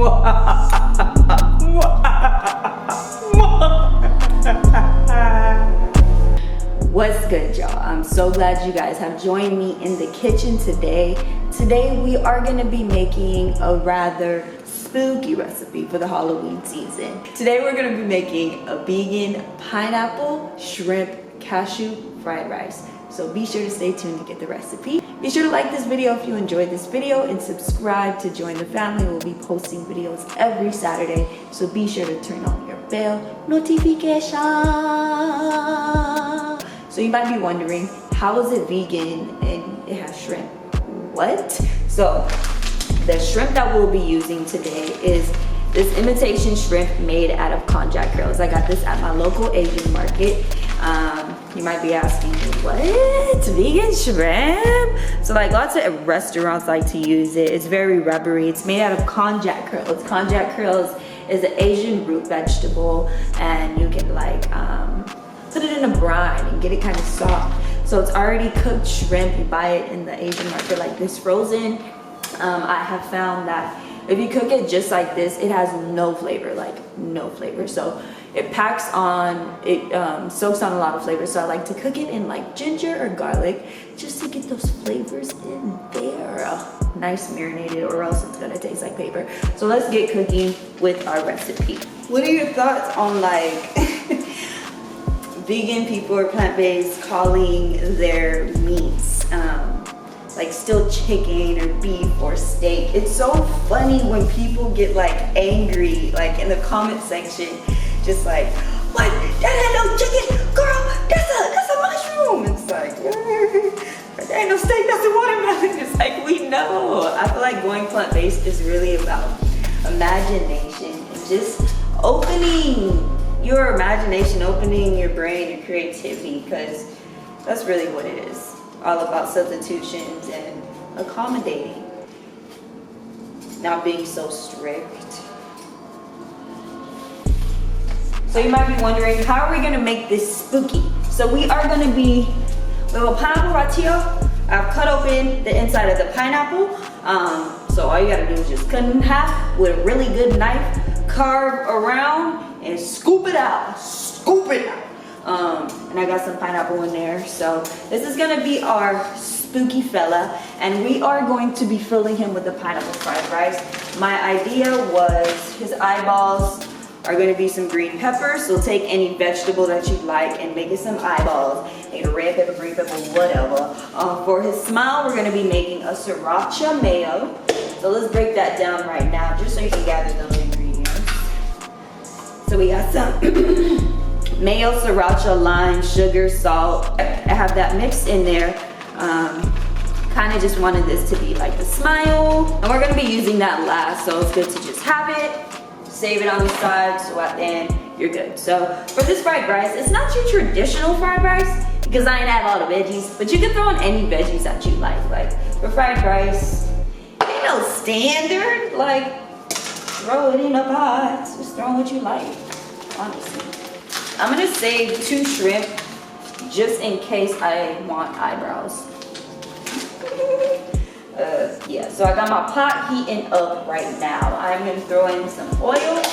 What's good, y'all? I'm so glad you guys have joined me in the kitchen today. Today we are gonna be making a rather spooky recipe for the Halloween season. Today we're gonna be making a vegan pineapple, shrimp, cashew fried rice. So be sure to stay tuned to get the recipe. Be sure to like this video if you enjoyed this video and subscribe to join the family. We'll be posting videos every Saturday, so be sure to turn on your bell notification. So you might be wondering, how is it vegan and it has shrimp? What? So the shrimp that we'll be using today is this imitation shrimp made out of konjac krills. I got this at my local Asian market. You might be asking me, what? Vegan shrimp? So like lots of restaurants like to use it. It's very rubbery. It's made out of konjac krills. Konjac krills is an Asian root vegetable, and you can like put it in a brine and get it kind of soft. So it's already cooked shrimp. You buy it in the Asian market like this frozen. I have found that if you cook it just like this, it has no flavor, like no flavor. So it packs on, it soaks on a lot of flavor. So I like to cook it in like ginger or garlic just to get those flavors in there. Nice marinated, or else it's gonna taste like paper. So let's get cooking with our recipe. What are your thoughts on like vegan people or plant-based calling their meats like still chicken or beef or steak? It's so funny when people get like angry, like in the comment section, just like, what? That ain't no chicken, girl. That's a mushroom. It's like, there ain't no steak. That's a watermelon. It's like, we know. I feel like going plant-based is really about imagination and just opening your imagination, opening your brain, your creativity, because that's really what it is. All about substitutions and accommodating, not being so strict. So you might be wondering, how are we gonna make this spooky? So we are gonna be, we have a pineapple right here. I've cut open the inside of the pineapple. So all you gotta do is just cut it in half with a really good knife, carve around, and scoop it out. Scoop it out. And I got some pineapple in there. So this is gonna be our spooky fella, and we are going to be filling him with the pineapple fried rice. My idea was his eyeballs are gonna be some green peppers. So take any vegetable that you like and make it some eyeballs. Make a red pepper, green pepper, whatever. For his smile, we're gonna be making a sriracha mayo. So let's break that down right now, just so you can gather those ingredients. So we got some mayo, sriracha, lime, sugar, salt. I have that mixed in there. Kind of just wanted this to be like the smile. And we're gonna be using that last, so it's good to just have it, save it on the side, so at the end, you're good. So for this fried rice, it's not your traditional fried rice, because I ain't have all the veggies, but you can throw in any veggies that you like. Like for fried rice, ain't no standard, like throw it in a pot, just throw what you like, honestly. I'm gonna save 2 shrimp just in case I want eyebrows. Yeah, so I got my pot heating up right now. I'm gonna throw in some oil.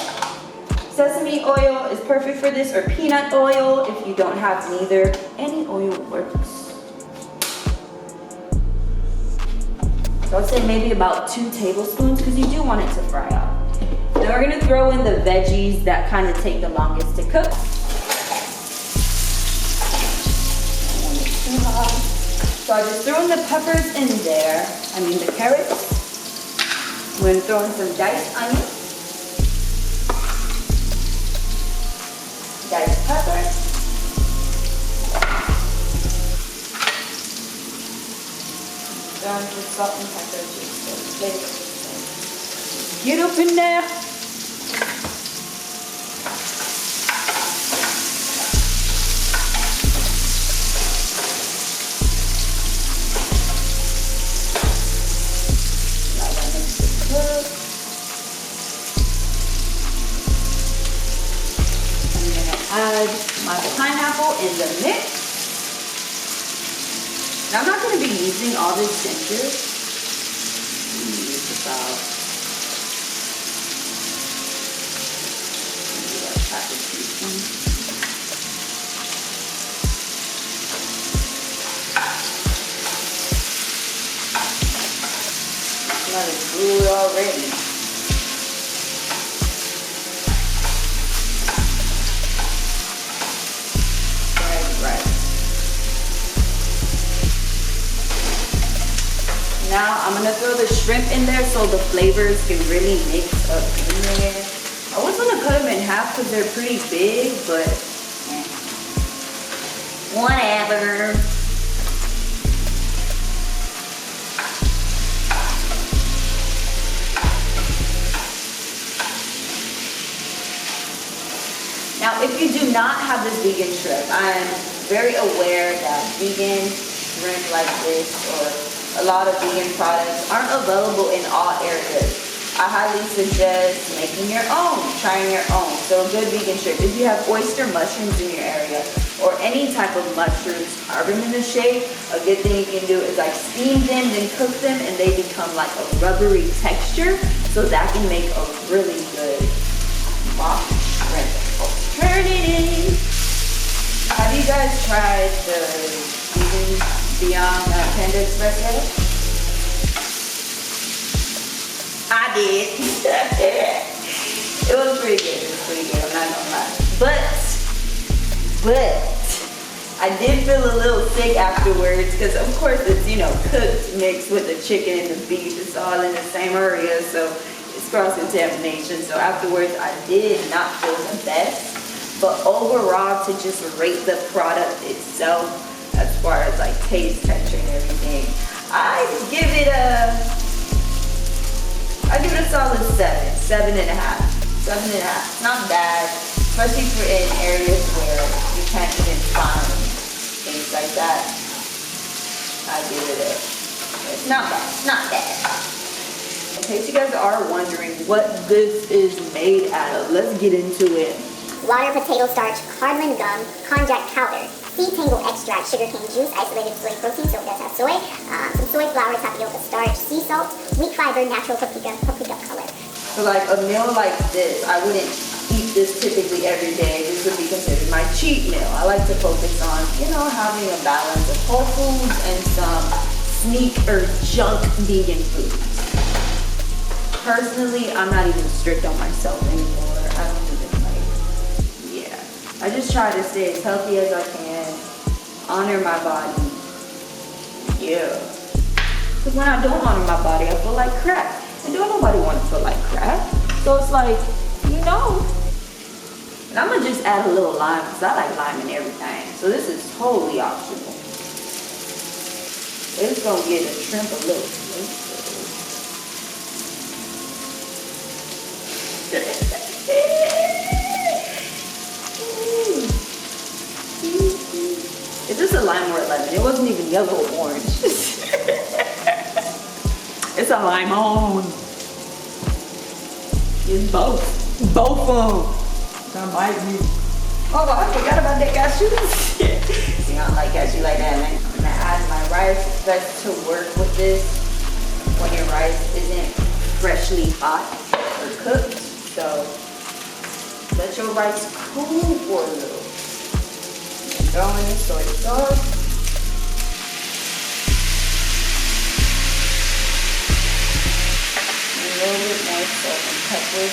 Sesame oil is perfect for this, or peanut oil if you don't have neither. Any oil works. So I'll say maybe about 2 tablespoons because you do want it to fry up. Then we're gonna throw in the veggies that kind of take the longest to cook. So I just throw in the peppers in there. I mean the carrots. I'm gonna throw in some diced onions, diced pepper, throw in some salt and pepper just get up in there. Add my pineapple in the mix. Now I'm not going to be using all this ginger. Use about Not as good already. Right. Now I'm gonna throw the shrimp in there so the flavors can really mix up in there. I was gonna cut them in half because they're pretty big, but whatever. Now, if you do not have this vegan shrimp, I'm very aware that vegan shrimp like this or a lot of vegan products aren't available in all areas. I highly suggest making your own, trying your own. So a good vegan shrimp. If you have oyster mushrooms in your area or any type of mushrooms, carve them in the shape, a good thing you can do is like steam them, then cook them, and they become like a rubbery texture. So that can make a really good mock shrimp. Turn it in. Have you guys tried the vegan Beyond Panda Express yet? I did. It was pretty good. It was pretty good. I'm not gonna lie. But I did feel a little sick afterwards because of course it's, you know, cooked mixed with the chicken and the beef. It's all in the same area, so it's cross-contamination. So afterwards I did not feel the best. But overall, to just rate the product itself, as far as like taste, texture, and everything, I give it a solid 7.5. 7.5. Not bad, especially for in areas where you can't even find things like that. I give it it's not bad. It's not bad. In case you guys are wondering what this is made out of, let's get into it. Water, potato starch, cardamom gum, konjac powder, seed tangle extract, sugarcane juice, isolated soy protein, so it does have soy, some soy flour, tapioca starch, sea salt, wheat fiber, natural paprika color. So like a meal like this, I wouldn't eat this typically every day. This would be considered my cheat meal. I like to focus on, you know, having a balance of whole foods and some sneak or junk vegan foods. Personally, I'm not even strict on myself anymore. I don't even I just try to stay as healthy as I can, honor my body, yeah. Because when I don't honor my body, I feel like crap. And don't nobody want to feel like crap. So it's like, you know. And I'm going to just add a little lime because I like lime in everything. So this is totally optional. It's going to give the shrimp a little flavor. Is this a lime or a lemon? It wasn't even yellow or orange. It's a limon. It's both. Both of them. That might be. Oh, I forgot about that cashew. See, I don't like cashew like that, man. I'm gonna add my rice. It's best to work with this when your rice isn't freshly hot or cooked. So let your rice cool for a little. Throw in the soy sauce. A little bit more salt and pepper.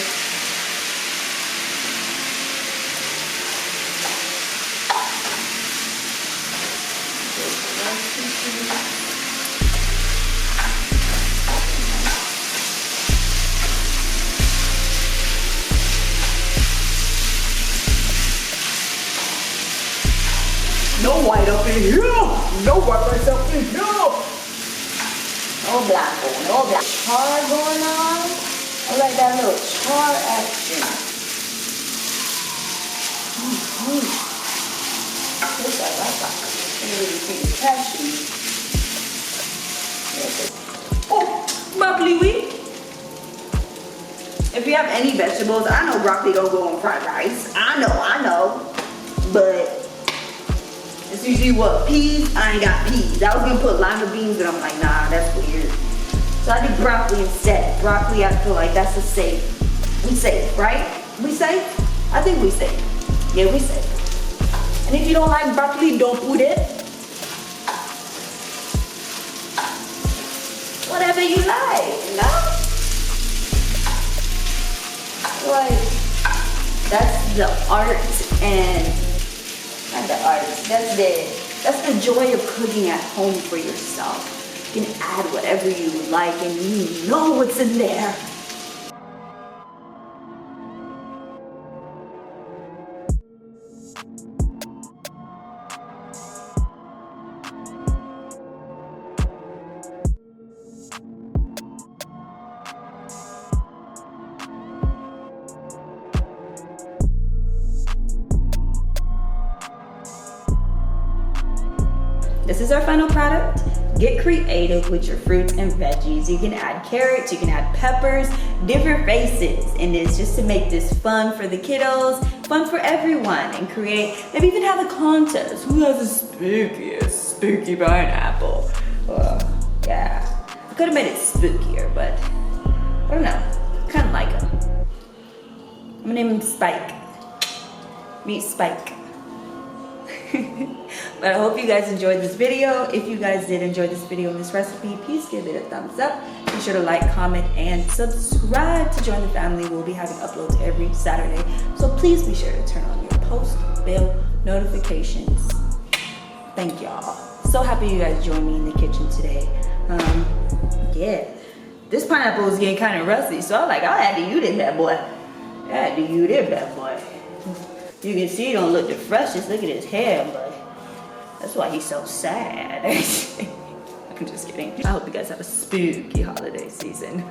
No white up in here. No white rice up in here. No black going, no black. Char going on. I like that little char action. This I like that. I really see the cashew. Oh, broccoli wheat. If you have any vegetables, I know broccoli don't go on fried rice. I know. But it's usually what? Peas? I ain't got peas. I was gonna put lima beans, but I'm like, nah, that's weird. So I did broccoli instead. Broccoli, I feel like that's a safe. We safe, right? We safe? I think we safe. Yeah, we safe. And if you don't like broccoli, don't put it. Whatever you like, you know? Like, that's the art and not the art. That's the joy of cooking at home for yourself. You can add whatever you like and you know what's in there. This is our final product. Get creative with your fruits and veggies. You can add carrots, you can add peppers, different faces in this just to make this fun for the kiddos, fun for everyone, and create, maybe even have a contest. Who has the spookiest spooky pineapple? Yeah, I could have made it spookier, but I don't know, I kind of like him. I'm gonna name him Spike. Meet Spike. But I hope you guys enjoyed this video. If you guys did enjoy this video and this recipe, please give it a thumbs up. Be sure to like, comment, and subscribe to join the family. We'll be having uploads every Saturday. So please be sure to turn on your post bell notifications. Thank y'all. So happy you guys joined me in the kitchen today. Yeah. This pineapple is getting kind of rusty, so I'm like, I had to use this bad boy. I had to use this bad boy. You can see he don't look the freshest. Look at his hair, but that's why he's so sad. I'm just kidding. I hope you guys have a spooky holiday season.